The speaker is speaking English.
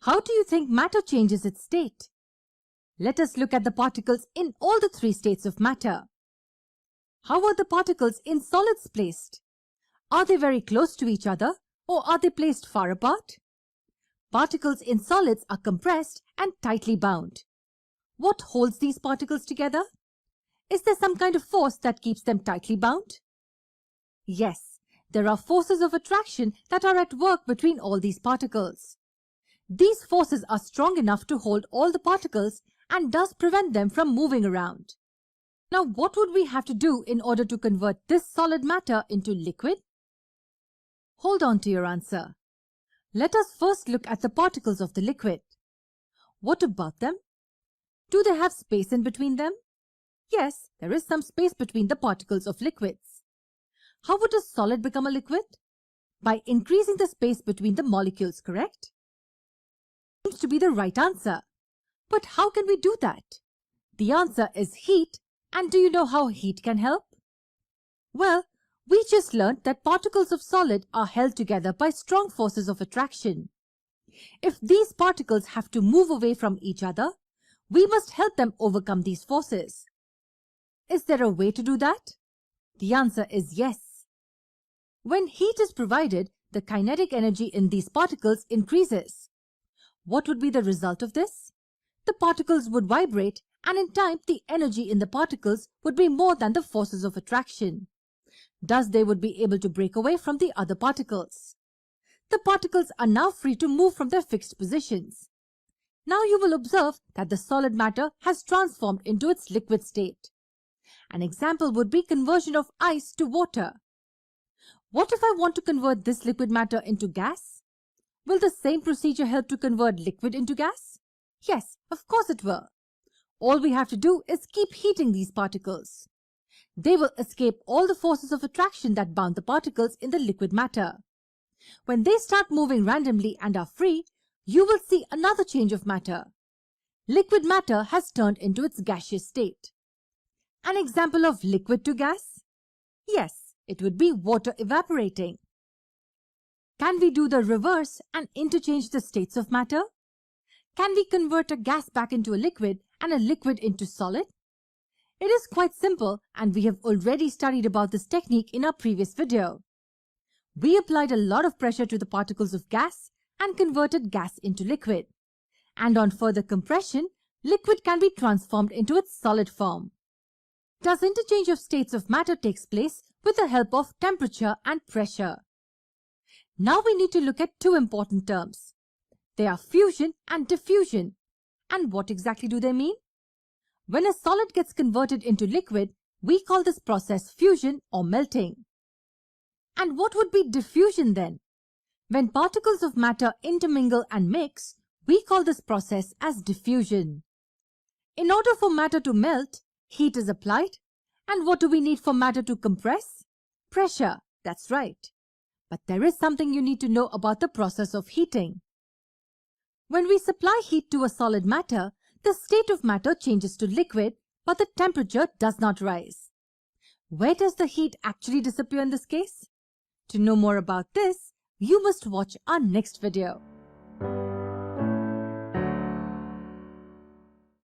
How do you think matter changes its state? Let us look at the particles in all the three states of matter. How are the particles in solids placed? Are they very close to each other or are they placed far apart? Particles in solids are compressed and tightly bound. What holds these particles together? Is there some kind of force that keeps them tightly bound? Yes, there are forces of attraction that are at work between all these particles. These forces are strong enough to hold all the particles and thus prevent them from moving around. Now, what would we have to do in order to convert this solid matter into liquid? Hold on to your answer. Let us first look at the particles of the liquid. What about them? Do they have space in between them? Yes, there is some space between the particles of liquids. How would a solid become a liquid? By increasing the space between the molecules, correct? Seems to be the right answer. But how can we do that? The answer is heat. And do you know how heat can help? Well, we just learned that particles of solid are held together by strong forces of attraction. If these particles have to move away from each other, we must help them overcome these forces. Is there a way to do that? The answer is yes. When heat is provided, the kinetic energy in these particles increases. What would be the result of this? The particles would vibrate, and in time the energy in the particles would be more than the forces of attraction. Thus they would be able to break away from the other particles. The particles are now free to move from their fixed positions. Now you will observe that the solid matter has transformed into its liquid state. An example would be conversion of ice to water. What if I want to convert this liquid matter into gas? Will the same procedure help to convert liquid into gas? Yes, of course it will. All we have to do is keep heating these particles. They will escape all the forces of attraction that bound the particles in the liquid matter. When they start moving randomly and are free, you will see another change of matter. Liquid matter has turned into its gaseous state. An example of liquid to gas? Yes, it would be water evaporating. Can we do the reverse and interchange the states of matter? Can we convert a gas back into a liquid and a liquid into solid? It is quite simple, and we have already studied about this technique in our previous video. We applied a lot of pressure to the particles of gas and converted gas into liquid. And on further compression, liquid can be transformed into its solid form. Thus, interchange of states of matter takes place with the help of temperature and pressure. Now we need to look at two important terms. They are fusion and diffusion. And what exactly do they mean? When a solid gets converted into liquid, we call this process fusion or melting. And what would be diffusion then? When particles of matter intermingle and mix, we call this process as diffusion. In order for matter to melt, heat is applied. And what do we need for matter to compress? Pressure, that's right. But there is something you need to know about the process of heating. When we supply heat to a solid matter, the state of matter changes to liquid, but the temperature does not rise. Where does the heat actually disappear in this case? To know more about this, you must watch our next video.